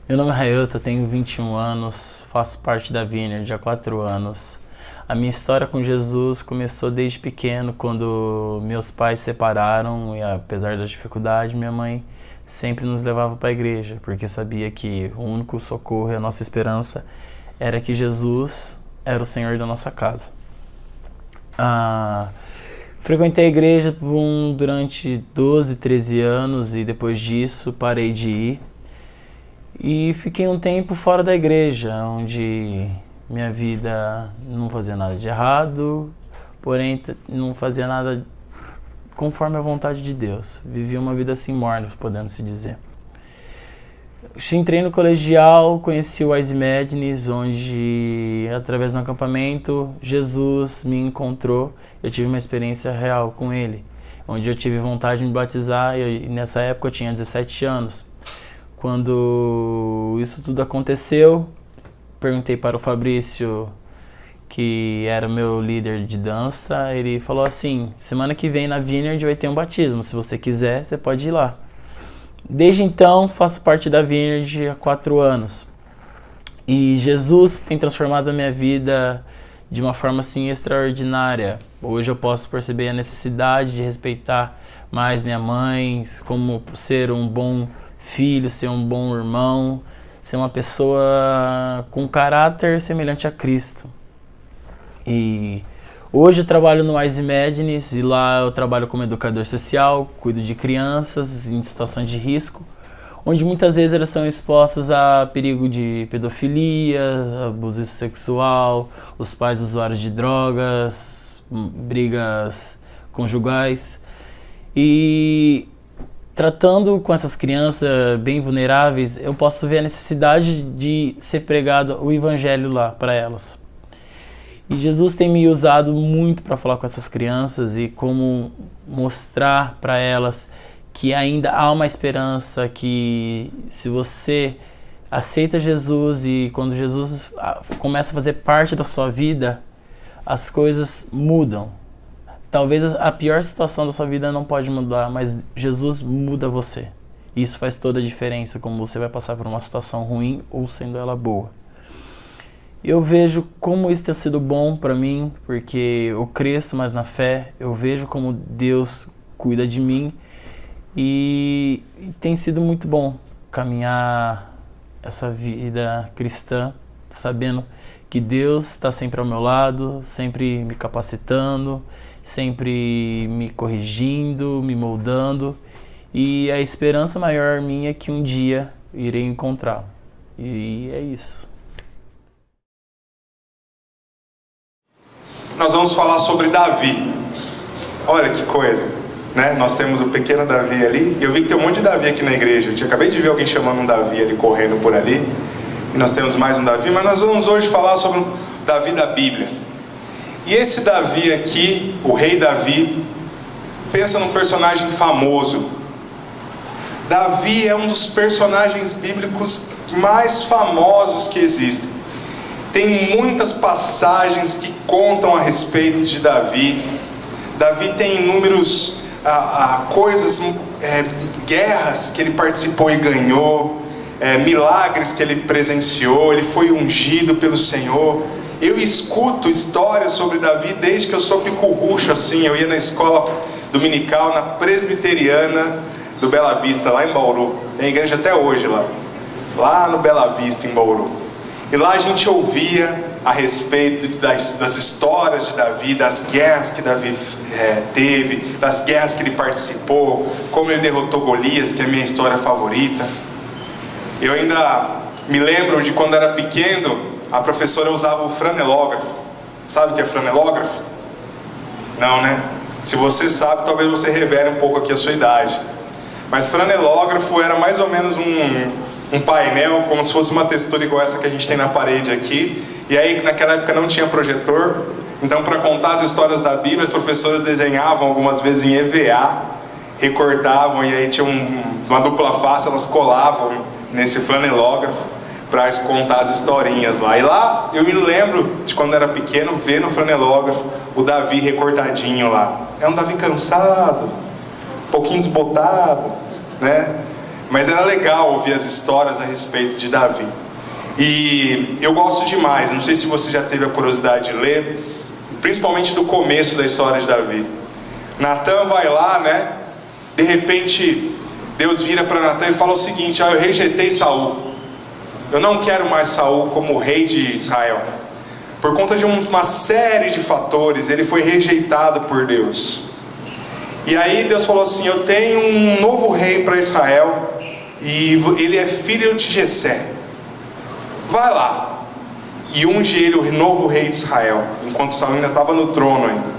Meu nome é Railton, tenho 21 anos, faço parte da Vineyard há 4 anos. A minha história com Jesus começou desde pequeno, quando meus pais se separaram e, apesar das dificuldades, minha mãe sempre nos levava para a igreja, porque sabia que o único socorro e a nossa esperança era que Jesus era o Senhor da nossa casa. Frequentei a igreja durante 12, 13 anos e depois disso parei de ir. E fiquei um tempo fora da igreja, onde minha vida não fazia nada de errado, porém não fazia nada conforme a vontade de Deus. Vivia uma vida assim morna, podemos se dizer. Entrei no colegial, conheci o Wise Madness, onde, através do acampamento, Jesus me encontrou. Eu tive uma experiência real com Ele, onde eu tive vontade de me batizar, e nessa época eu tinha 17 anos. Quando isso tudo aconteceu, perguntei para o Fabrício, que era o meu líder de dança. Ele falou assim: semana que vem na Vineyard vai ter um batismo, se você quiser, você pode ir lá. Desde então, faço parte da Vineyard há 4 anos. E Jesus tem transformado a minha vida de uma forma assim extraordinária. Hoje eu posso perceber a necessidade de respeitar mais minha mãe, como ser um bom filho, ser um bom irmão, ser uma pessoa com caráter semelhante a Cristo. E hoje eu trabalho no Wise Madness e lá eu trabalho como educador social, cuido de crianças em situações de risco, onde muitas vezes elas são expostas a perigo de pedofilia, abuso sexual, os pais usuários de drogas, brigas conjugais. E tratando com essas crianças bem vulneráveis, eu posso ver a necessidade de ser pregado o evangelho lá para elas. E Jesus tem me usado muito para falar com essas crianças e como mostrar para elas que ainda há uma esperança, que se você aceita Jesus e quando Jesus começa a fazer parte da sua vida, as coisas mudam. Talvez a pior situação da sua vida não pode mudar, mas Jesus muda você. E isso faz toda a diferença, como você vai passar por uma situação ruim ou sendo ela boa. Eu vejo como isso tem sido bom para mim, porque eu cresço mais na fé, eu vejo como Deus cuida de mim e tem sido muito bom caminhar essa vida cristã, sabendo que Deus está sempre ao meu lado, sempre me capacitando, sempre me corrigindo, me moldando, e a esperança maior minha é que um dia irei encontrá-lo. E é isso. Nós vamos falar sobre Davi. Olha que coisa, né? Nós temos o pequeno Davi ali, e eu vi que tem um monte de Davi aqui na igreja. Acabei de ver alguém chamando um Davi ali, correndo por ali, e nós temos mais um Davi, mas nós vamos hoje falar sobre o Davi da Bíblia. E esse Davi aqui, o rei Davi, pensa num personagem famoso. Davi é um dos personagens bíblicos mais famosos que existem. Tem muitas passagens que contam a respeito de Davi. Davi tem inúmeros coisas, guerras que ele participou e ganhou, milagres que ele presenciou, ele foi ungido pelo Senhor. Eu escuto histórias sobre Davi desde que eu sou picurrucho, assim. Eu ia na escola dominical, na presbiteriana do Bela Vista, lá em Bauru. Tem igreja até hoje lá no Bela Vista, em Bauru. E lá a gente ouvia a respeito das histórias de Davi, das guerras que Davi teve, das guerras que ele participou, como ele derrotou Golias, que é a minha história favorita. Eu ainda me lembro de quando era pequeno, a professora usava o franelógrafo. Sabe o que é franelógrafo? Não, né? Se você sabe, talvez você revele um pouco aqui a sua idade. Mas franelógrafo era mais ou menos um painel, como se fosse uma textura igual essa que a gente tem na parede aqui. E aí, naquela época não tinha projetor. Então, para contar as histórias da Bíblia, as professoras desenhavam algumas vezes em EVA, recortavam, e aí tinha uma dupla face, elas colavam nesse franelógrafo para contar as historinhas lá. E lá eu me lembro de quando era pequeno ver no franelógrafo o Davi recortadinho lá. É um Davi cansado, um pouquinho desbotado, né? mas era legal ouvir as histórias a respeito de Davi. E eu gosto demais, não sei se você já teve a curiosidade de ler, principalmente do começo da história de Davi. Natan vai lá, né? De repente, Deus vira para Natan e fala o seguinte: eu rejeitei Saul. Eu não quero mais Saul como rei de Israel. Por conta de uma série de fatores, ele foi rejeitado por Deus. E aí Deus falou assim: eu tenho um novo rei para Israel, e ele é filho de Jessé. Vai lá e unge ele o novo rei de Israel, enquanto Saul ainda estava no trono ainda.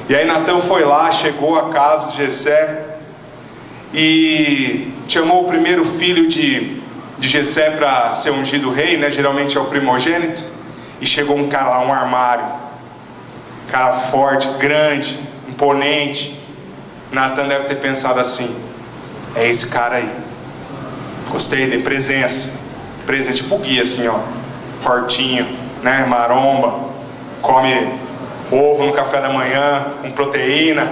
E aí Natan foi lá, chegou à casa de Jessé e chamou o primeiro filho de Jessé para ser ungido rei, né? Geralmente é o primogênito. E chegou um cara lá, um armário, cara forte, grande, imponente. Natan deve ter pensado assim: é esse cara aí, gostei dele, presença, tipo guia assim, ó, fortinho, né, maromba, come ovo no café da manhã, com proteína,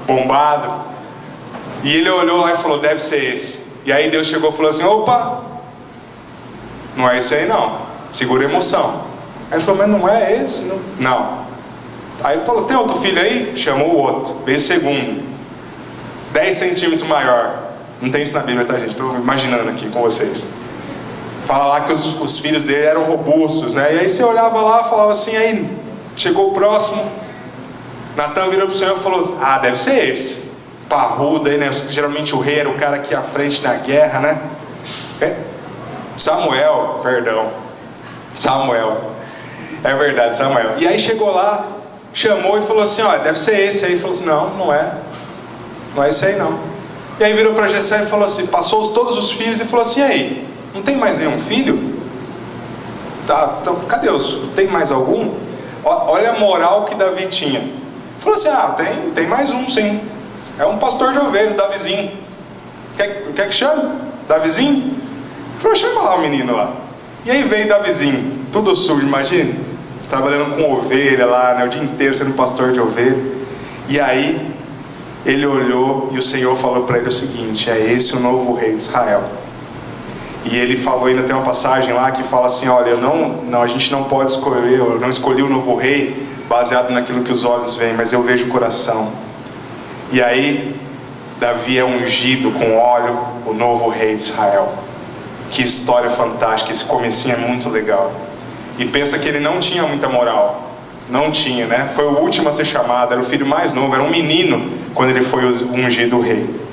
bombado. E ele olhou lá e falou: deve ser esse. E aí Deus chegou e falou assim: opa, não é esse aí não, segura a emoção. Aí ele falou: mas não é esse? Não. Aí ele falou: tem outro filho aí? Chamou o outro, veio o segundo, 10 centímetros maior. Não tem isso na Bíblia, tá, gente? Estou imaginando aqui com vocês. Fala lá que os filhos dele eram robustos, né? E aí você olhava lá e falava assim, aí chegou o próximo, Natan virou pro Senhor e falou: ah, deve ser esse, parrudo aí, né? Geralmente o rei era o cara que ia à frente na guerra, né? Samuel, é verdade, Samuel. E aí chegou lá, chamou e falou assim: ó, deve ser esse aí. Ele falou assim: não é esse aí não. E aí virou para Jessé e falou assim, passou todos os filhos e falou assim: e aí, não tem mais nenhum filho? Tá, então cadê tem mais algum? Olha a moral que Davi tinha. Falou assim: ah, tem mais um sim, é um pastor de ovelhas, Davizinho. Quer que chame? Davizinho? Ele falou: chama lá o menino lá. E aí veio Davizinho, tudo sujo, imagina, trabalhando com ovelha lá, né, o dia inteiro sendo pastor de ovelha. E aí ele olhou e o Senhor falou para ele o seguinte: é esse o novo rei de Israel. E ele falou, ainda tem uma passagem lá que fala assim: olha, a gente não pode escolher, eu não escolhi o novo rei baseado naquilo que os olhos veem, mas eu vejo o coração. E aí Davi é ungido com óleo, o novo rei de Israel. Que história fantástica, esse comecinho é muito legal. E pensa que ele não tinha muita moral, não tinha, né? Foi o último a ser chamado, era o filho mais novo, era um menino quando ele foi ungido rei.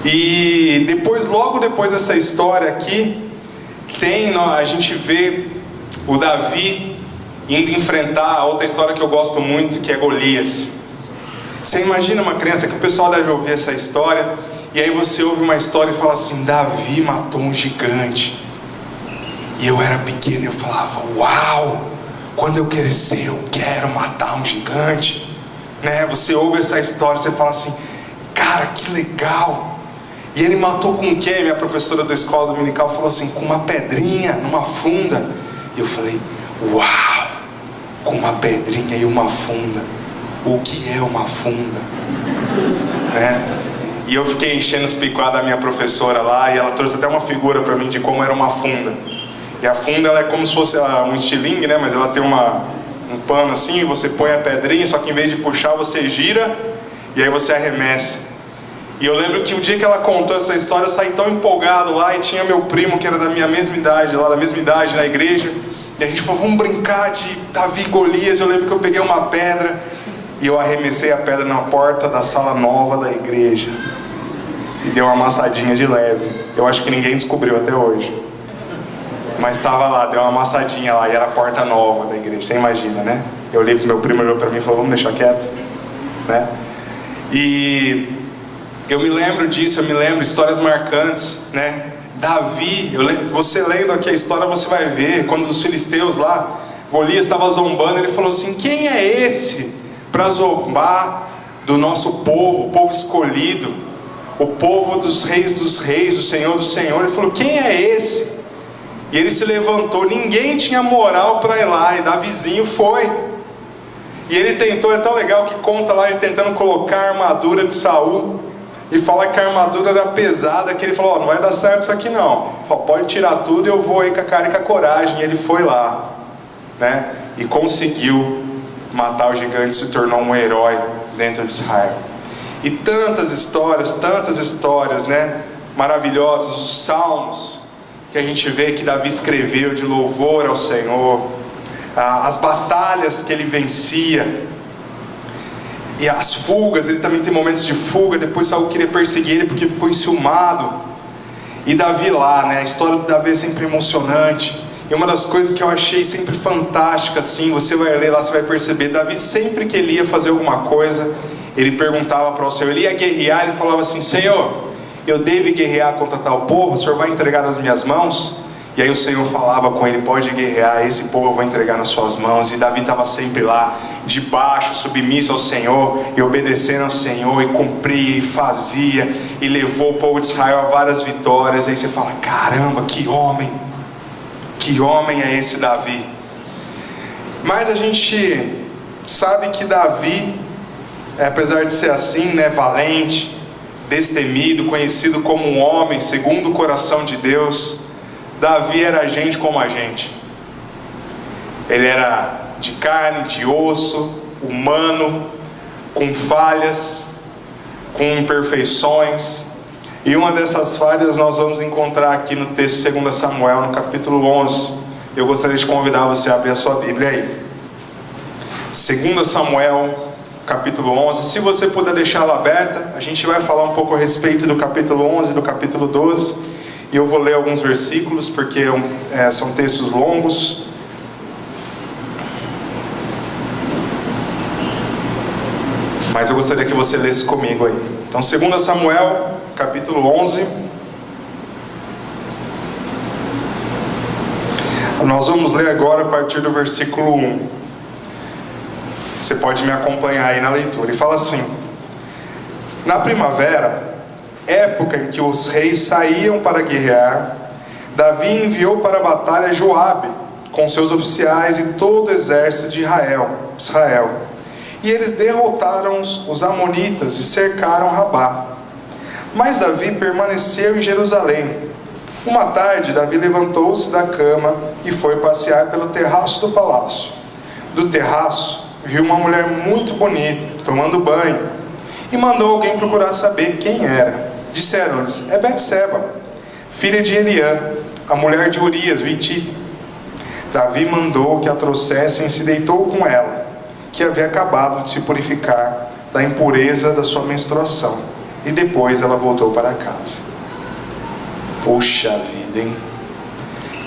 E logo depois dessa história aqui, a gente vê o Davi indo enfrentar a outra história que eu gosto muito, que é Golias. Você imagina uma criança, que o pessoal deve ouvir essa história, e aí você ouve uma história e fala assim: Davi matou um gigante. E eu era pequeno e eu falava: uau, quando eu crescer eu quero matar um gigante, né? Você ouve essa história e você fala assim: cara, que legal. E ele matou com o quê? Minha professora da escola dominical falou assim: com uma pedrinha, numa funda. E eu falei: uau, com uma pedrinha e uma funda. O que é uma funda? Né? E eu fiquei enchendo os picuados da minha professora lá, e ela trouxe até uma figura para mim de como era uma funda. E a funda, ela é como se fosse um estilingue, né? Mas ela tem um pano assim, e você põe a pedrinha, só que em vez de puxar, você gira, e aí você arremessa. E eu lembro que o dia que ela contou essa história, eu saí tão empolgado lá, e tinha meu primo, que era da minha mesma idade, lá da mesma idade na igreja, e a gente falou: vamos brincar de Davi e Golias. Eu lembro que eu peguei uma pedra, e eu arremessei a pedra na porta da sala nova da igreja, e deu uma amassadinha de leve. Eu acho que ninguém descobriu até hoje, mas estava lá, deu uma amassadinha lá, e era a porta nova da igreja. Você imagina, né? Eu olhei pro meu primo, olhou para mim e falou: vamos deixar quieto, né? E eu me lembro disso, eu me lembro histórias marcantes, né? Davi, você lendo aqui a história, você vai ver, quando os filisteus lá, Golias estava zombando, ele falou assim: quem é esse para zombar do nosso povo, o povo escolhido, o povo dos reis, o Senhor do Senhor? Ele falou: quem é esse? E ele se levantou, ninguém tinha moral para ir lá, e Davizinho foi. E ele tentou, é tão legal que conta lá ele tentando colocar a armadura de Saul. e fala que a armadura era pesada, que ele falou, não vai dar certo isso aqui não. Falou, pode tirar tudo, eu vou aí com a cara e com a coragem. E ele foi lá, né? E conseguiu matar o gigante, se tornou um herói dentro de Israel. E tantas histórias, né? Maravilhosas, os salmos que a gente vê que Davi escreveu de louvor ao Senhor, as batalhas que ele vencia, e as fugas, ele também tem momentos de fuga, depois Saul queria perseguir ele porque foi enciumado, e Davi lá, né? A história do Davi é sempre emocionante, e uma das coisas que eu achei sempre fantástica, assim, você vai ler lá, você vai perceber, Davi sempre que ele ia fazer alguma coisa, ele perguntava para o Senhor, ele ia guerrear, ele falava assim, Senhor, eu devo guerrear contra tal povo, o Senhor vai entregar nas minhas mãos? E aí o Senhor falava com ele, pode guerrear, esse povo eu vou entregar nas suas mãos. E Davi estava sempre lá, debaixo, submisso ao Senhor, e obedecendo ao Senhor, e cumpria, e fazia, e levou o povo de Israel a várias vitórias. E aí você fala, caramba, que homem é esse Davi? Mas a gente sabe que Davi, apesar de ser assim, né, valente, destemido, conhecido como um homem segundo o coração de Deus, Davi era gente como a gente. Ele era de carne, de osso, humano, com falhas, com imperfeições. E uma dessas falhas nós vamos encontrar aqui no texto de 2 Samuel, no capítulo 11. Eu gostaria de convidar você a abrir a sua Bíblia aí. 2 Samuel, capítulo 11. Se você puder deixá-la aberta, a gente vai falar um pouco a respeito do capítulo 11 e do capítulo 12. E eu vou ler alguns versículos, porque são textos longos. Mas eu gostaria que você lesse comigo aí. Então, 2 Samuel, capítulo 11. Nós vamos ler agora a partir do versículo 1. Você pode me acompanhar aí na leitura. E fala assim: na primavera, época em que os reis saíam para guerrear, Davi enviou para a batalha Joabe, com seus oficiais e todo o exército de Israel. E eles derrotaram os amonitas e cercaram Rabá. Mas Davi permaneceu em Jerusalém. Uma tarde, Davi levantou-se da cama e foi passear pelo terraço do palácio. Do terraço, viu uma mulher muito bonita, tomando banho, e mandou alguém procurar saber quem era. Disseram-lhes, é Betseba, filha de Eliã, a mulher de Urias, o Hitita. Davi mandou que a trouxessem e se deitou com ela, que havia acabado de se purificar da impureza da sua menstruação. E depois ela voltou para casa. Puxa vida, hein?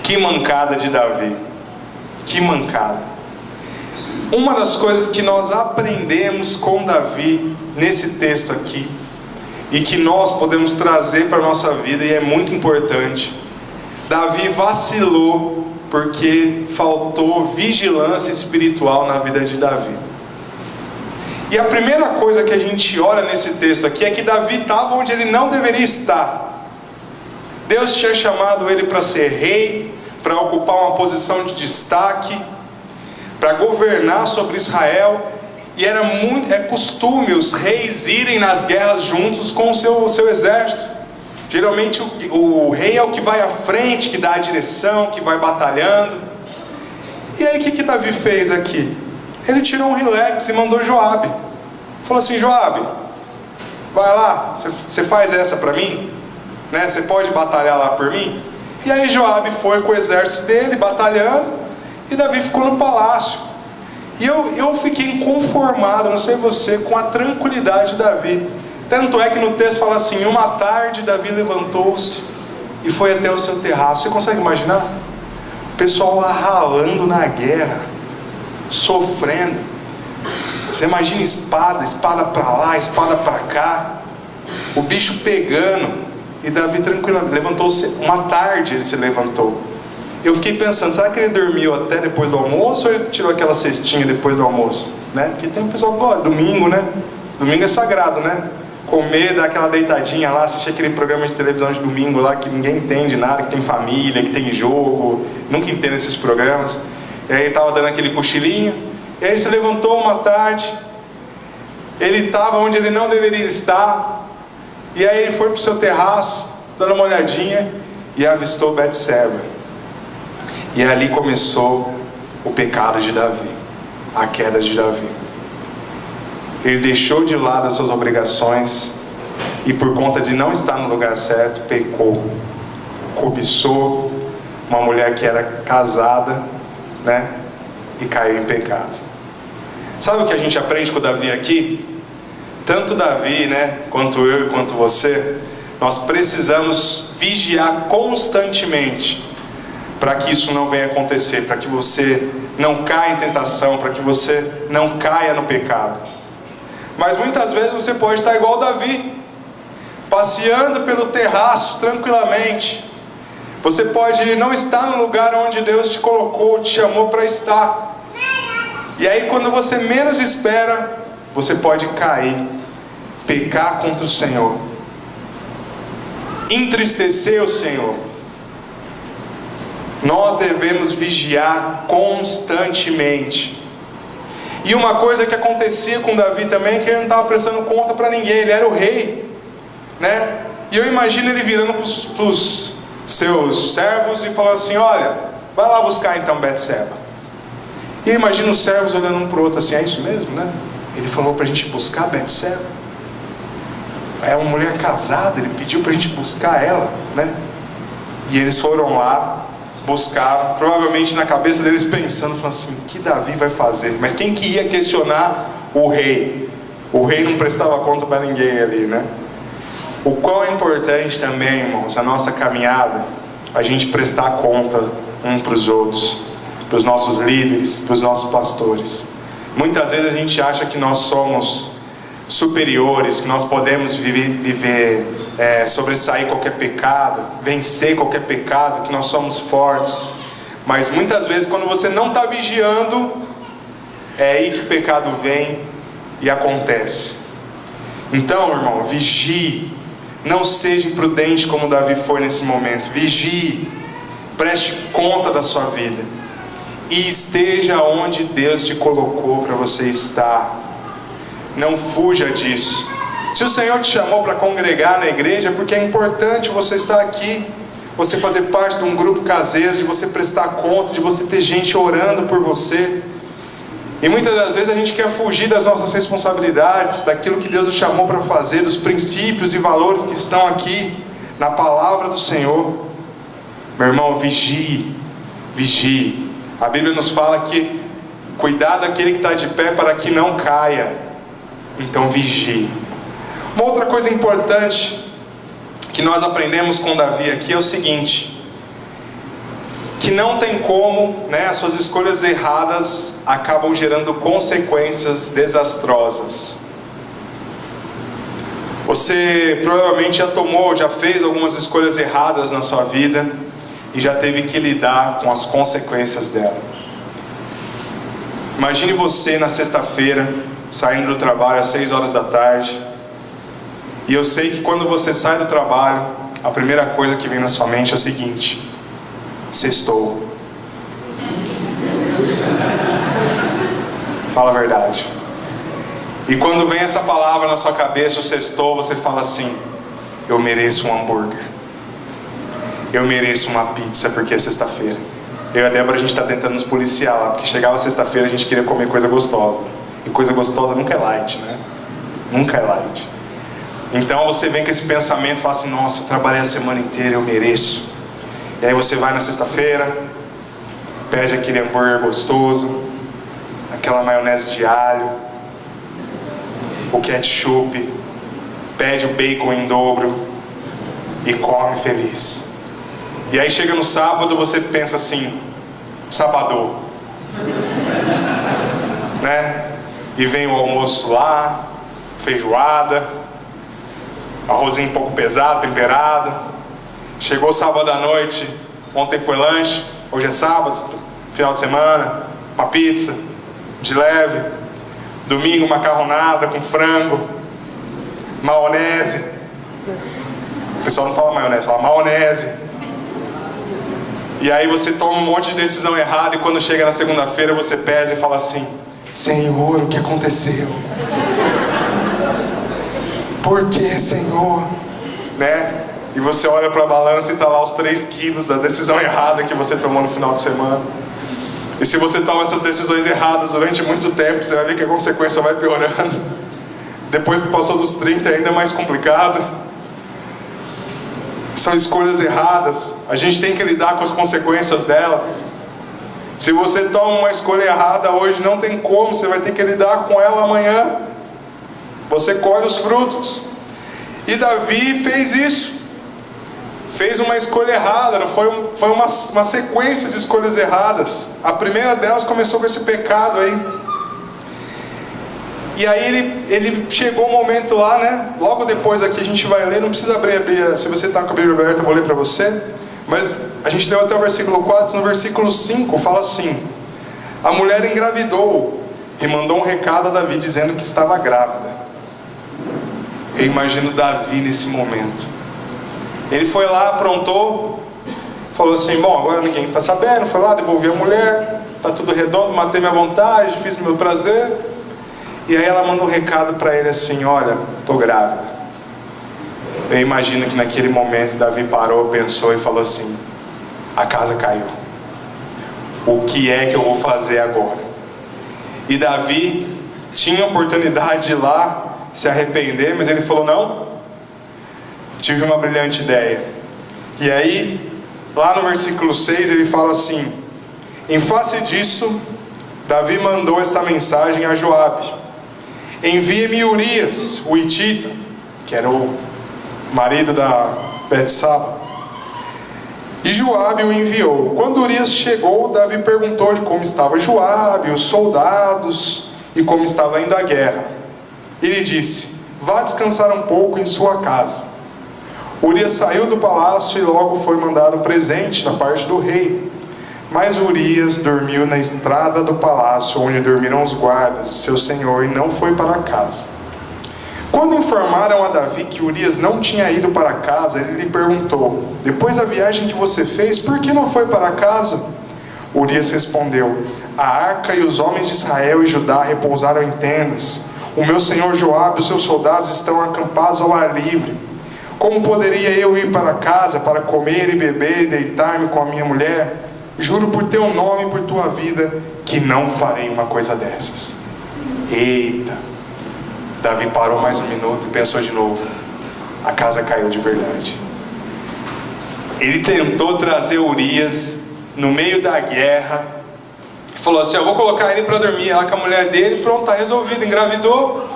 Que mancada de Davi. Que mancada. Uma das coisas que nós aprendemos com Davi nesse texto aqui, e que nós podemos trazer para a nossa vida, e é muito importante, Davi vacilou porque faltou vigilância espiritual na vida de Davi. E a primeira coisa que a gente olha nesse texto aqui é que Davi estava onde ele não deveria estar. Deus tinha chamado ele para ser rei, para ocupar uma posição de destaque, para governar sobre Israel. E é costume os reis irem nas guerras juntos com o seu exército. Geralmente o rei é o que vai à frente, que dá a direção, que vai batalhando. E aí o que Davi fez aqui? Ele tirou um relax e mandou Joabe. Falou assim, Joabe, vai lá, você faz essa para mim? Né? Você pode batalhar lá por mim? E aí Joabe foi com o exército dele, batalhando, e Davi ficou no palácio. E eu fiquei inconformado, não sei você, com a tranquilidade de Davi. Tanto é que no texto fala assim, uma tarde Davi levantou-se e foi até o seu terraço. Você consegue imaginar? O pessoal lá ralando na guerra, sofrendo. Você imagina espada para lá, espada para cá, o bicho pegando. E Davi tranquilo, levantou-se, uma tarde ele se levantou. Eu fiquei pensando, será que ele dormiu até depois do almoço ou ele tirou aquela cestinha depois do almoço? Né? Porque tem um pessoal que gosta, domingo, né? Domingo é sagrado, né? Comer, dar aquela deitadinha lá, assistir aquele programa de televisão de domingo lá que ninguém entende nada, que tem família, que tem jogo, nunca entendo esses programas. E aí ele estava dando aquele cochilinho, e aí ele se levantou uma tarde, ele estava onde ele não deveria estar, E aí ele foi para o seu terraço, dando uma olhadinha, e avistou Betseba. E ali começou o pecado de Davi, a queda de Davi. Ele deixou de lado as suas obrigações e, por conta de não estar no lugar certo, pecou. Cobiçou uma mulher que era casada, né? E caiu em pecado. Sabe o que a gente aprende com Davi aqui? Tanto Davi, né, quanto eu e quanto você, nós precisamos vigiar constantemente para que isso não venha acontecer, para que você não caia em tentação, para que você não caia no pecado. Mas muitas vezes você pode estar igual Davi, passeando pelo terraço tranquilamente. Você pode não estar no lugar onde Deus te colocou, te chamou para estar. E aí quando você menos espera, você pode cair, pecar contra o Senhor, entristecer o Senhor. Nós devemos vigiar constantemente. E uma coisa que acontecia com Davi também é que ele não estava prestando conta para ninguém. Ele era o rei, né? E eu imagino ele virando para os seus servos e falando assim: olha, vai lá buscar então Betseba. E eu imagino os servos olhando um para o outro assim: é isso mesmo, né? Ele falou para a gente buscar Betseba. É uma mulher casada, ele pediu para a gente buscar ela, né? E eles foram lá, buscaram, provavelmente na cabeça deles pensando, falando assim: o que Davi vai fazer? Mas quem que ia questionar o rei? O rei não prestava conta para ninguém ali, né? O quão é importante também, irmãos, a nossa caminhada, a gente prestar conta um para os outros, para os nossos líderes, para os nossos pastores. Muitas vezes a gente acha que nós somos superiores, que nós podemos sobressair qualquer pecado, vencer qualquer pecado, que nós somos fortes. Mas muitas vezes quando você não está vigiando, é aí que o pecado vem e acontece. Então, irmão, vigie. Não seja imprudente como Davi foi nesse momento. Vigie, preste conta da sua vida e esteja onde Deus te colocou para você estar. Não fuja disso. Se o Senhor te chamou para congregar na igreja, é porque é importante você estar aqui, você fazer parte de um grupo caseiro, de você prestar conta, de você ter gente orando por você. E muitas das vezes a gente quer fugir das nossas responsabilidades, daquilo que Deus nos chamou para fazer, dos princípios e valores que estão aqui na palavra do Senhor. Meu irmão, vigie, vigie. A Bíblia nos fala que cuidado daquele que está de pé para que não caia. Então vigie. Uma outra coisa importante que nós aprendemos com Davi aqui é o seguinte: que não tem como, né, as suas escolhas erradas acabam gerando consequências desastrosas. Você provavelmente já fez algumas escolhas erradas na sua vida e já teve que lidar com as consequências dela. Imagine você na sexta-feira, saindo do trabalho às 6 horas da tarde, e eu sei que quando você sai do trabalho, a primeira coisa que vem na sua mente é o seguinte: sextou. Fala a verdade. E quando vem essa palavra na sua cabeça, o sextou, você fala assim: eu mereço um hambúrguer, eu mereço uma pizza, porque é sexta-feira. Eu e a Débora, a gente está tentando nos policiar lá, porque chegava sexta-feira a gente queria comer coisa gostosa, e coisa gostosa nunca é light, né? Nunca é light. Então você vem com esse pensamento e fala assim: nossa, eu trabalhei a semana inteira, eu mereço. E aí você vai na sexta-feira, pede aquele hambúrguer gostoso, aquela maionese de alho, o ketchup, pede o bacon em dobro e come feliz. E aí chega no sábado, você pensa assim: sabadou, né? E vem o almoço lá, feijoada, arrozinho um pouco pesado, temperado. Chegou sábado à noite, ontem foi lanche, hoje é sábado, final de semana, uma pizza de leve. Domingo, macarronada com frango, maionese. O pessoal não fala maionese, fala maionese. E aí você toma um monte de decisão errada, e quando chega na segunda-feira você pesa e fala assim: Senhor, o que aconteceu? Por que, Senhor? né? E você olha para a balança e está lá os 3 quilos da decisão errada que você tomou no final de semana. E se você toma essas decisões erradas durante muito tempo, você vai ver que a consequência vai piorando. Depois que passou dos 30 é ainda mais complicado. São escolhas erradas. A gente tem que lidar com as consequências dela. Se você toma uma escolha errada hoje, não tem como, você vai ter que lidar com ela amanhã. Você colhe os frutos. E Davi fez isso. Fez uma escolha errada, não foi uma sequência de escolhas erradas. A primeira delas começou com esse pecado aí. E aí ele chegou um momento lá, né? Logo depois aqui a gente vai ler, não precisa abrir, se você está com a Bíblia aberta eu vou ler para você. Mas a gente leu até o versículo 4, no versículo 5 fala assim: a mulher engravidou e mandou um recado a Davi dizendo que estava grávida. Eu imagino Davi nesse momento. Ele foi lá, aprontou, falou assim: bom, agora ninguém está sabendo. Foi lá, devolvi a mulher, está tudo redondo, matei minha vontade, fiz meu prazer. E aí ela manda um recado para ele assim: olha, estou grávida. Eu imagino que naquele momento Davi parou, pensou e falou assim: a casa caiu. O que é que eu vou fazer agora? E Davi tinha a oportunidade de ir lá se arrepender, mas ele falou: não, tive uma brilhante ideia. E aí, lá no versículo 6, ele fala assim: em face disso, Davi mandou essa mensagem a Joabe: envie-me Urias, o hitita, que era o marido da Betsaba. E Joabe o enviou. Quando Urias chegou, Davi perguntou-lhe como estava Joabe, os soldados, e como estava indo a guerra. Ele disse: vá descansar um pouco em sua casa. Urias saiu do palácio e logo foi mandado um presente da parte do rei. Mas Urias dormiu na estrada do palácio, onde dormiram os guardas de seu senhor, e não foi para casa. Quando informaram a Davi que Urias não tinha ido para casa, ele lhe perguntou: depois da viagem que você fez, por que não foi para casa? Urias respondeu: a arca e os homens de Israel e Judá repousaram em tendas. O meu senhor Joabe e os seus soldados estão acampados ao ar livre. Como poderia eu ir para casa para comer e beber e deitar-me com a minha mulher? Juro por teu nome e por tua vida que não farei uma coisa dessas. Eita! Davi parou mais um minuto e pensou de novo. A casa caiu de verdade. Ele tentou trazer Urias no meio da guerra. Falou assim: eu vou colocar ele para dormir lá com a mulher dele. Pronto, está resolvido. Engravidou.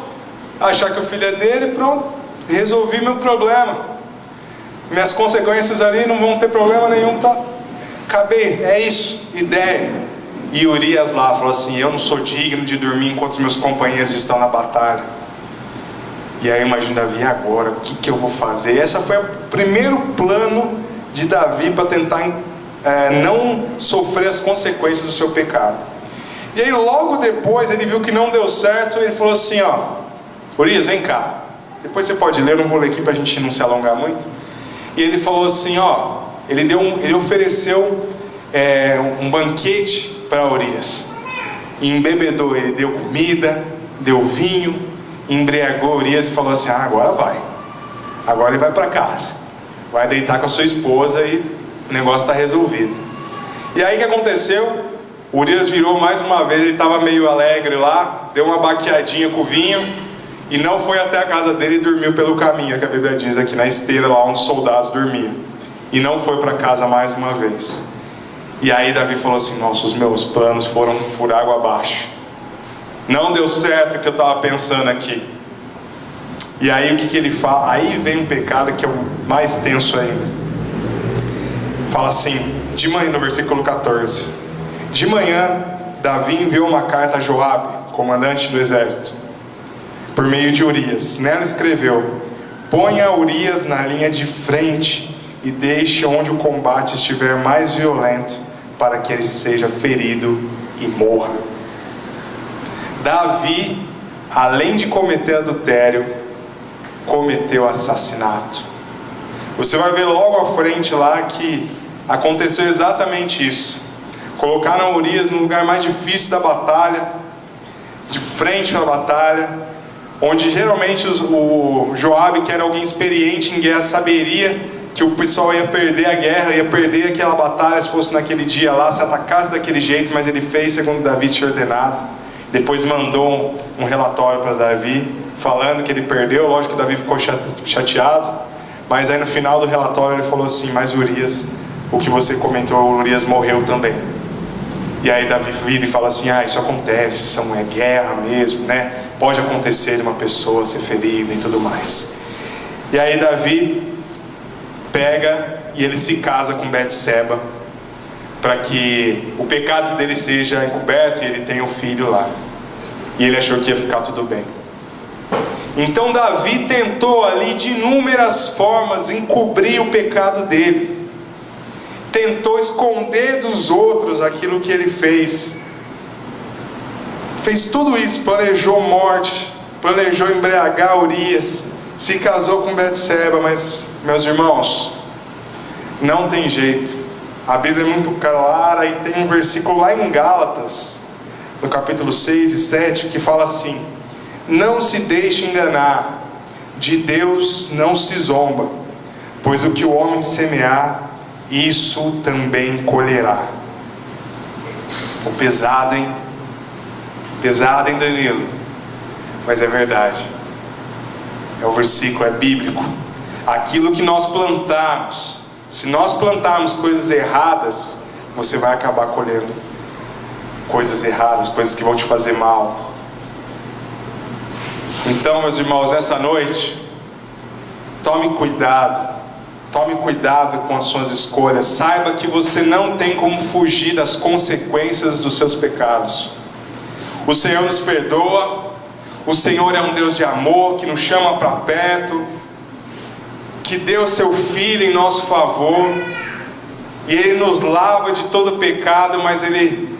Achar que o filho é dele. Pronto. Resolvi meu problema. Minhas consequências ali não vão ter problema nenhum, tá? Acabei, é isso, ideia. E Urias lá falou assim: eu não sou digno de dormir enquanto os meus companheiros estão na batalha. E aí imagina Davi: agora, o que eu vou fazer? Esse foi o primeiro plano de Davi para tentar não sofrer as consequências do seu pecado. E aí logo depois ele viu que não deu certo. Ele falou assim: ó, Urias, vem cá. Depois você pode ler, eu não vou ler aqui para a gente não se alongar muito. E ele falou assim: ó, ele ofereceu um banquete para Urias. E embebedou, ele deu comida, deu vinho, embriagou Urias e falou assim: ah, agora vai. Agora ele vai para casa. Vai deitar com a sua esposa e o negócio está resolvido. E aí o que aconteceu? Urias virou mais uma vez, ele estava meio alegre lá, deu uma baqueadinha com o vinho. E não foi até a casa dele e dormiu pelo caminho, que a Bíblia diz aqui, na esteira lá onde os soldados dormiam. E não foi para casa mais uma vez. E aí Davi falou assim: nossa, os meus planos foram por água abaixo. Não deu certo o que eu estava pensando aqui. E aí o que ele fala? Aí vem um pecado que é o mais tenso ainda. Fala assim, de manhã, no versículo 14. De manhã, Davi enviou uma carta a Joabe, comandante do exército, por meio de Urias. Nela escreveu: ponha Urias na linha de frente e deixe onde o combate estiver mais violento, para que ele seja ferido e morra. Davi, além de cometer adultério, cometeu assassinato. Você vai ver logo à frente lá que aconteceu exatamente isso. Colocaram Urias no lugar mais difícil da batalha, de frente para a batalha, onde geralmente o Joabe, que era alguém experiente em guerra, saberia que o pessoal ia perder a guerra, ia perder aquela batalha se fosse naquele dia lá, se atacasse daquele jeito, mas ele fez segundo Davi tinha ordenado. Depois mandou um relatório para Davi, falando que ele perdeu. Lógico que Davi ficou chateado, mas aí no final do relatório ele falou assim: mas Urias, o que você comentou, Urias morreu também. E aí Davi vira e fala assim: isso acontece, isso é guerra mesmo, né? Pode acontecer de uma pessoa ser ferida e tudo mais. E aí Davi pega e ele se casa com Betseba, para que o pecado dele seja encoberto e ele tenha um filho lá. E ele achou que ia ficar tudo bem. Então Davi tentou ali de inúmeras formas encobrir o pecado dele. Tentou esconder dos outros aquilo que ele fez. Fez tudo isso, planejou morte, planejou embriagar Urias, se casou com Betseba, mas, meus irmãos, não tem jeito. A Bíblia é muito clara e tem um versículo lá em Gálatas, no capítulo 6 e 7, que fala assim: não se deixe enganar, de Deus não se zomba, pois o que o homem semear, isso também colherá. Pesado, hein? Pesado, hein, Danilo? Mas é verdade. É o versículo, é bíblico. Aquilo que nós plantarmos, se nós plantarmos coisas erradas, você vai acabar colhendo coisas erradas, coisas que vão te fazer mal. Então, meus irmãos, nessa noite, tome cuidado com as suas escolhas. Saiba que você não tem como fugir das consequências dos seus pecados. O Senhor nos perdoa. O Senhor é um Deus de amor, que nos chama para perto, que deu seu Filho em nosso favor, e Ele nos lava de todo pecado, mas Ele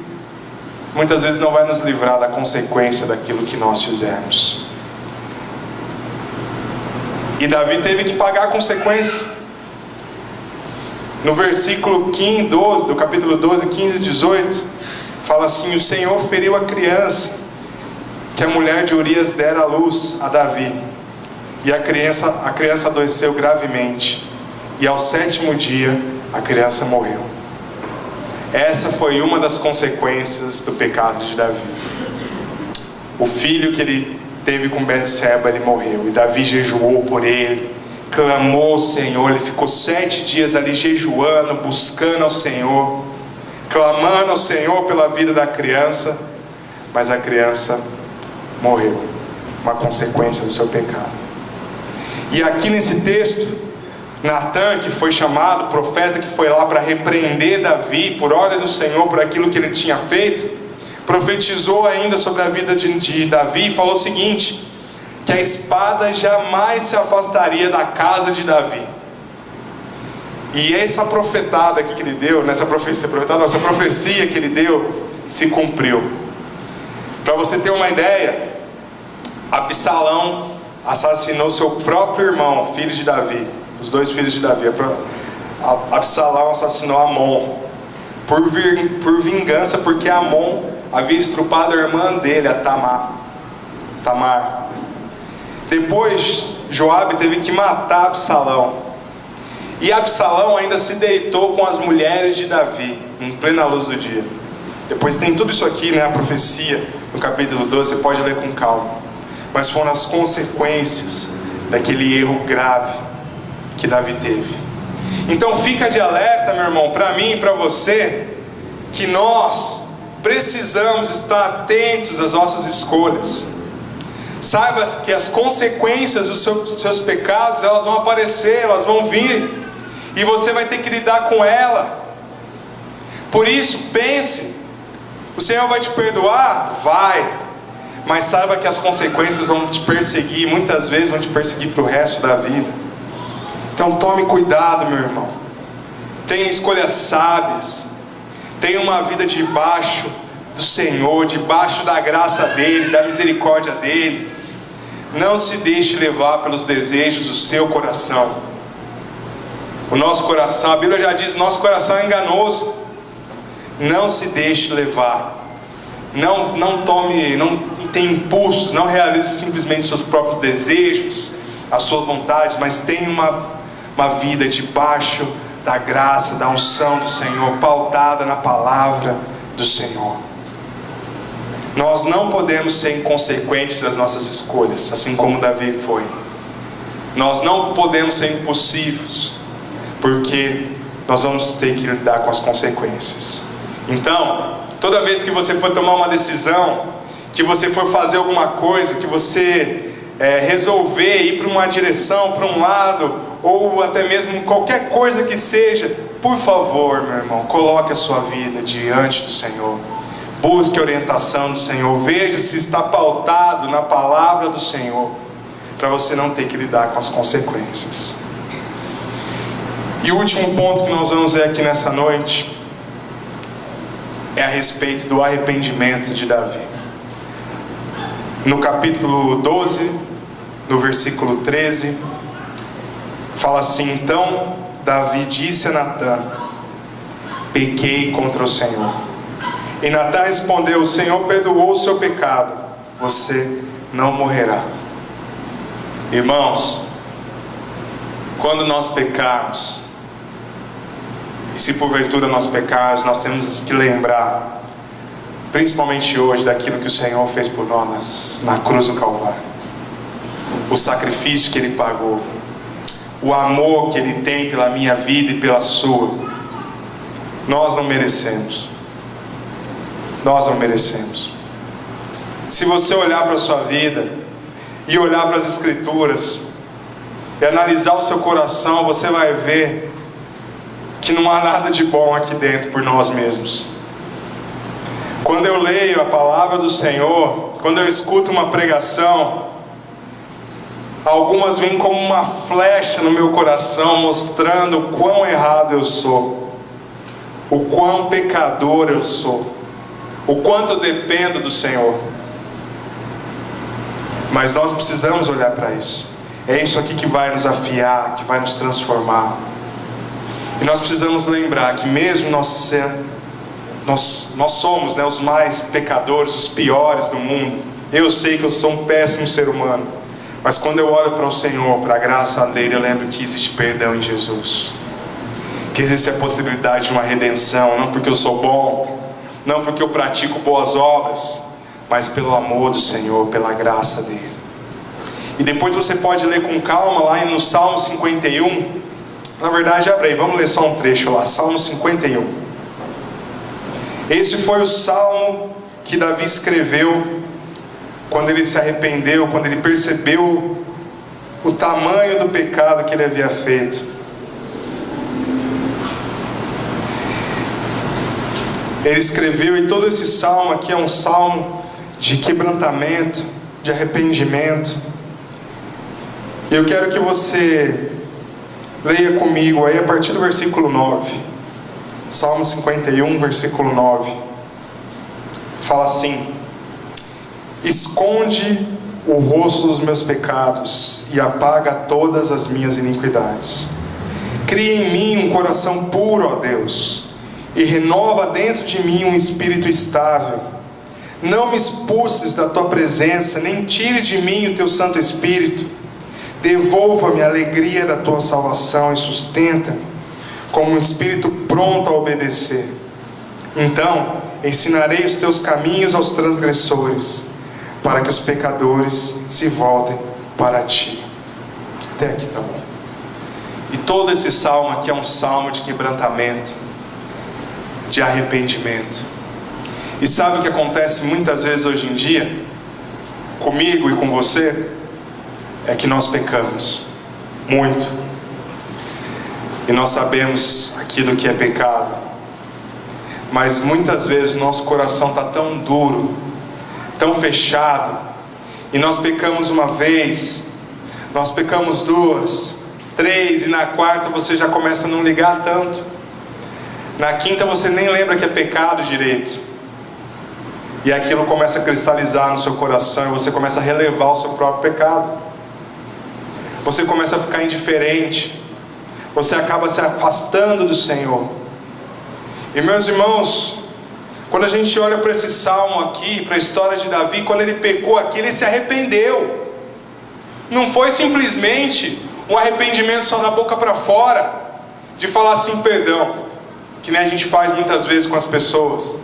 muitas vezes não vai nos livrar da consequência daquilo que nós fizermos. E Davi teve que pagar a consequência. No versículo 15, 12, do capítulo 12, 15 e 18, fala assim: o Senhor feriu a criança que a mulher de Urias dera à luz a Davi, e a criança adoeceu gravemente, e ao 7º dia a criança morreu. Essa foi uma das consequências do pecado de Davi. O filho que ele teve com Betseba, ele morreu, e Davi jejuou por ele, clamou ao Senhor. Ele ficou 7 dias ali jejuando, buscando ao Senhor, clamando ao Senhor pela vida da criança, mas a criança morreu, uma consequência do seu pecado. E aqui nesse texto, Natã, que foi chamado, profeta que foi lá para repreender Davi por ordem do Senhor por aquilo que ele tinha feito, profetizou ainda sobre a vida de Davi e falou o seguinte: que a espada jamais se afastaria da casa de Davi. E essa profetada aqui que ele deu, essa profecia que ele deu, se cumpriu. Para você ter uma ideia, Absalão assassinou seu próprio irmão, filho de Davi, os 2 filhos de Davi. Absalão assassinou Amon por vingança, porque Amon havia estrupado a irmã dele, a Tamar. Depois Joabe teve que matar Absalão, e Absalão ainda se deitou com as mulheres de Davi em plena luz do dia. Depois tem tudo isso aqui, a profecia no capítulo 12, você pode ler com calma. Mas foram as consequências daquele erro grave que Davi teve. Então fica de alerta, meu irmão, para mim e para você, que nós precisamos estar atentos às nossas escolhas. Saiba que as consequências dos seus pecados, elas vão aparecer, elas vão vir, e você vai ter que lidar com ela. Por isso, pense: o Senhor vai te perdoar? Vai. Mas saiba que as consequências vão te perseguir, muitas vezes vão te perseguir para o resto da vida. Então tome cuidado, meu irmão. Tenha escolhas sábias. Tenha uma vida debaixo do Senhor, debaixo da graça dEle, da misericórdia dEle. Não se deixe levar pelos desejos do seu coração. O nosso coração, a Bíblia já diz, nosso coração é enganoso. Não se deixe levar. Não tem impulsos, não realiza simplesmente seus próprios desejos, as suas vontades, mas tem uma vida debaixo da graça, da unção do Senhor, pautada na palavra do Senhor. Nós não podemos ser inconsequentes das nossas escolhas, assim como Davi foi. Nós não podemos ser impulsivos, porque nós vamos ter que lidar com as consequências. Então, toda vez que você for tomar uma decisão, que você for fazer alguma coisa, que você resolver ir para uma direção, para um lado, ou até mesmo qualquer coisa que seja, por favor, meu irmão, coloque a sua vida diante do Senhor. Busque a orientação do Senhor. Veja se está pautado na palavra do Senhor, para você não ter que lidar com as consequências. E o último ponto que nós vamos ver aqui nessa noite é a respeito do arrependimento de Davi. No capítulo 12, no versículo 13, fala assim: então Davi disse a Natã: pequei contra o Senhor. E Natã respondeu: o Senhor perdoou o seu pecado, você não morrerá. Irmãos, quando nós pecarmos, e se porventura nós pecarmos, nós temos que lembrar, principalmente hoje, daquilo que o Senhor fez por nós na cruz do Calvário. O sacrifício que Ele pagou, o amor que Ele tem pela minha vida e pela sua. Nós não merecemos. Nós não merecemos. Se você olhar para a sua vida e olhar para as Escrituras e analisar o seu coração, você vai ver que não há nada de bom aqui dentro por nós mesmos. Quando eu leio a palavra do Senhor, quando eu escuto uma pregação, algumas vêm como uma flecha no meu coração, mostrando o quão errado eu sou, o quão pecador eu sou, o quanto eu dependo do Senhor. Mas nós precisamos olhar para isso. É isso aqui que vai nos afiar, que vai nos transformar. E nós precisamos lembrar que mesmo nós somos, os mais pecadores, os piores do mundo. Eu sei que eu sou um péssimo ser humano, mas quando eu olho para o Senhor, para a graça dele, eu lembro que existe perdão em Jesus, que existe a possibilidade de uma redenção, não porque eu sou bom, não porque eu pratico boas obras, mas pelo amor do Senhor, pela graça dele. E depois você pode ler com calma lá no Salmo 51. Na verdade, abre aí, vamos ler só um trecho lá, Salmo 51. Esse foi o salmo que Davi escreveu quando ele se arrependeu, quando ele percebeu o tamanho do pecado que ele havia feito. Ele escreveu, e todo esse salmo aqui é um salmo de quebrantamento, de arrependimento. E eu quero que você leia comigo aí a partir do versículo 9. Salmo 51, versículo 9. Fala assim: esconde o rosto dos meus pecados e apaga todas as minhas iniquidades. Cria em mim um coração puro, ó Deus, e renova dentro de mim um espírito estável. Não me expulses da tua presença, nem tires de mim o teu Santo Espírito. Devolva-me a alegria da tua salvação e sustenta-me como um espírito pronto a obedecer. Então ensinarei os teus caminhos aos transgressores, para que os pecadores se voltem para ti. Até aqui tá bom. E todo esse salmo aqui é um salmo de quebrantamento, de arrependimento. E sabe o que acontece muitas vezes hoje em dia, comigo e com você? É que nós pecamos muito, e nós sabemos aquilo que é pecado, mas muitas vezes nosso coração está tão duro, tão fechado, e nós pecamos uma vez, nós pecamos duas, três, e na quarta você já começa a não ligar tanto, na quinta você nem lembra que é pecado direito, e aquilo começa a cristalizar no seu coração, e você começa a relevar o seu próprio pecado. Você começa a ficar indiferente, você acaba se afastando do Senhor. E meus irmãos, Quando a gente olha para esse salmo aqui, para a história de Davi, quando ele pecou aqui, ele se arrependeu. Não foi simplesmente um arrependimento só da boca para fora, de falar assim, perdão, que nem a gente faz muitas vezes com as pessoas.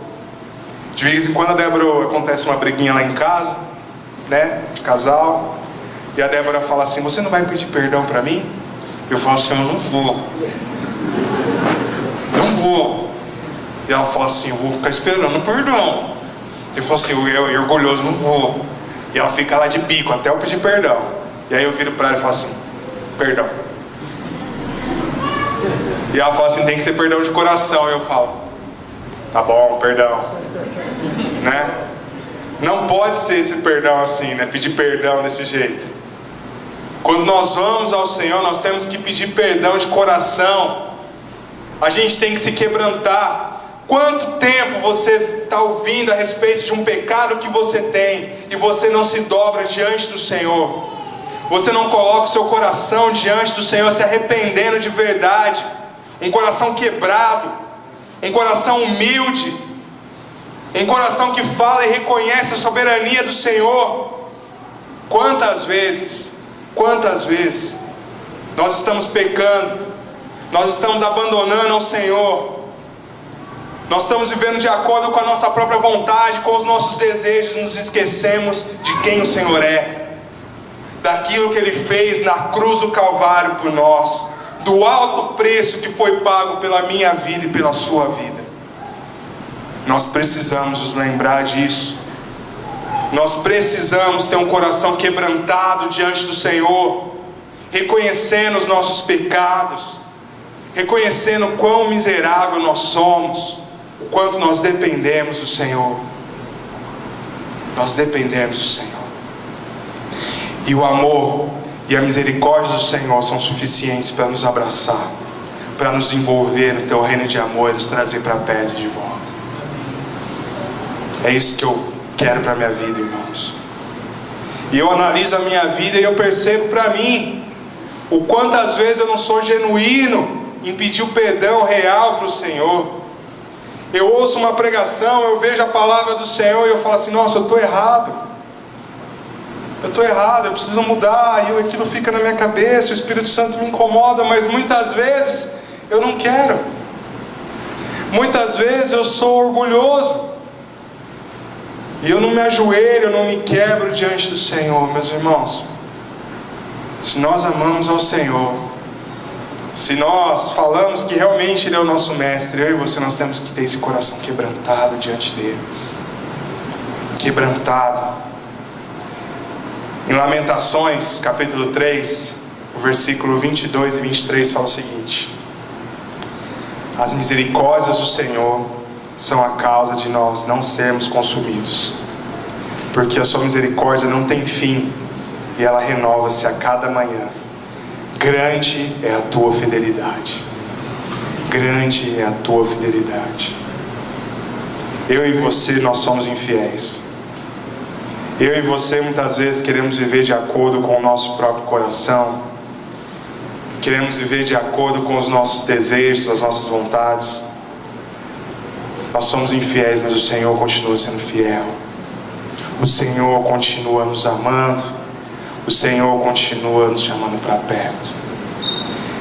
De vez em quando a Débora, acontece uma briguinha lá em casa, né, de casal, e a Débora fala assim, você não vai pedir perdão para mim? Eu falo assim, eu não vou. Não vou. E ela fala assim, eu vou ficar esperando perdão. Eu falo assim, eu orgulhoso, não vou. E ela fica lá de bico até eu pedir perdão. E aí eu viro para ela e falo assim, perdão. E ela fala assim, tem que ser perdão de coração. E eu falo, tá bom, perdão. Né? Não pode ser esse perdão assim, né? Pedir perdão desse jeito. Quando nós vamos ao Senhor, nós temos que pedir perdão de coração. A gente tem que se quebrantar. Quanto tempo você está ouvindo a respeito de um pecado que você tem e você não se dobra diante do Senhor? Você não coloca o seu coração diante do Senhor, se arrependendo de verdade. Um coração quebrado, um coração humilde, um coração que fala e reconhece a soberania do Senhor. Quantas vezes nós estamos pecando, nós estamos abandonando ao Senhor, nós estamos vivendo de acordo com a nossa própria vontade, com os nossos desejos, nos esquecemos de quem o Senhor é, daquilo que Ele fez na cruz do Calvário por nós, do alto preço que foi pago pela minha vida e pela sua vida. Nós precisamos nos lembrar disso. Nós precisamos ter um coração quebrantado diante do Senhor, reconhecendo os nossos pecados, reconhecendo o quão miserável nós somos, o quanto nós dependemos do Senhor. Nós dependemos do Senhor. E o amor e a misericórdia do Senhor são suficientes para nos abraçar, para nos envolver no teu reino de amor e nos trazer para perto de volta. É isso que eu quero para a minha vida, irmãos. E eu analiso a minha vida e eu percebo para mim o quantas vezes eu não sou genuíno em pedir o perdão real para o Senhor. Eu ouço uma pregação, eu vejo a palavra do Senhor e eu falo assim, nossa, eu estou errado. Eu preciso mudar. E aquilo fica na minha cabeça, o Espírito Santo me incomoda, mas muitas vezes eu não quero. Muitas vezes eu sou orgulhoso e eu não me ajoelho, eu não me quebro diante do Senhor. Meus irmãos, se nós amamos ao Senhor, se nós falamos que realmente Ele é o nosso mestre, eu e você, nós temos que ter esse coração quebrantado diante dEle. Quebrantado. Em Lamentações, capítulo 3, o versículo 22 e 23 fala o seguinte: as misericórdias do Senhor são a causa de nós não sermos consumidos, porque a sua misericórdia não tem fim e ela renova-se a cada manhã. Grande é a tua fidelidade. Grande é a tua fidelidade. Eu e você, nós somos infiéis. Eu e você muitas vezes queremos viver de acordo com o nosso próprio coração, queremos viver de acordo com os nossos desejos, as nossas vontades. Nós somos infiéis, mas o Senhor continua sendo fiel. O Senhor continua nos amando. O Senhor continua nos chamando para perto.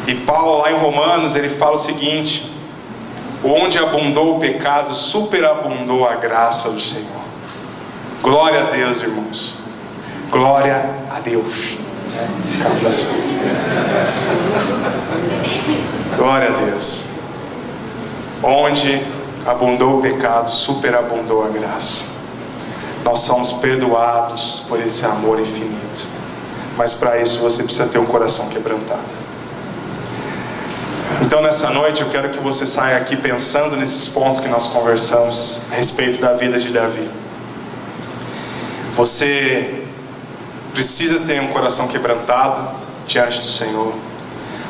E Paulo lá em Romanos, ele fala o seguinte: onde abundou o pecado, superabundou a graça do Senhor. Glória a Deus, irmãos. Glória a Deus. Glória a Deus. Onde abundou o pecado, superabundou a graça. Nós somos perdoados por esse amor infinito. Mas para isso você precisa ter um coração quebrantado. Então nessa noite eu quero que você saia aqui pensando nesses pontos que nós conversamos a respeito da vida de Davi. Você precisa ter um coração quebrantado diante do Senhor.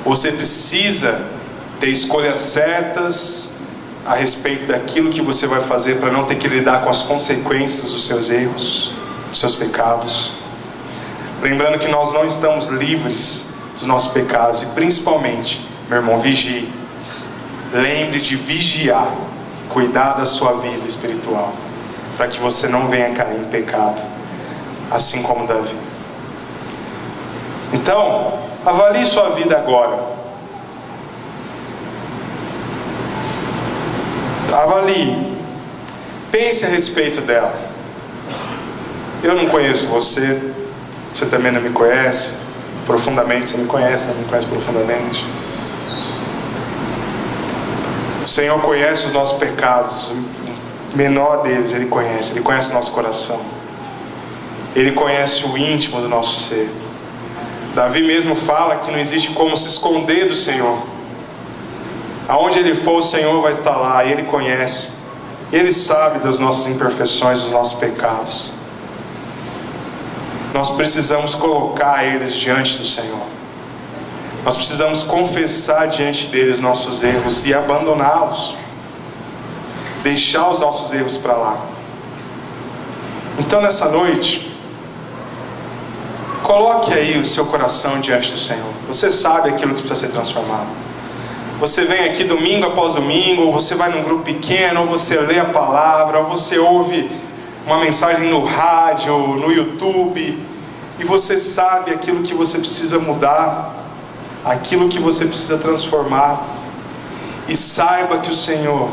Você precisa ter escolhas certas a respeito daquilo que você vai fazer para não ter que lidar com as consequências dos seus erros, dos seus pecados. Lembrando que nós não estamos livres dos nossos pecados. E principalmente, meu irmão, vigie. Lembre de vigiar cuidar da sua vida espiritual, para que você não venha cair em pecado, assim como Davi. Então, avalie sua vida agora. Avalie. Pense a respeito dela. Eu não conheço você, você também não me conhece profundamente. Você me conhece, não me conhece profundamente. O Senhor conhece os nossos pecados, o menor deles Ele conhece o nosso coração, Ele conhece o íntimo do nosso ser. Davi mesmo fala que não existe como se esconder do Senhor. Aonde Ele for, o Senhor vai estar lá, e Ele conhece, Ele sabe das nossas imperfeições, dos nossos pecados. Nós precisamos colocar eles diante do Senhor. Nós precisamos confessar diante dele os nossos erros e abandoná-los. Deixar os nossos erros para lá. Então nessa noite, coloque aí o seu coração diante do Senhor. Você sabe aquilo que precisa ser transformado. Você vem aqui domingo após domingo, ou você vai num grupo pequeno, ou você lê a palavra, ou você ouve uma mensagem no rádio, no YouTube, e você sabe aquilo que você precisa mudar, aquilo que você precisa transformar, e saiba que o Senhor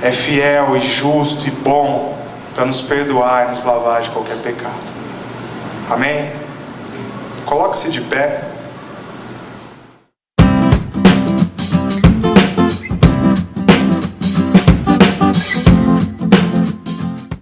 é fiel e justo e bom para nos perdoar e nos lavar de qualquer pecado. Amém? Coloque-se de pé.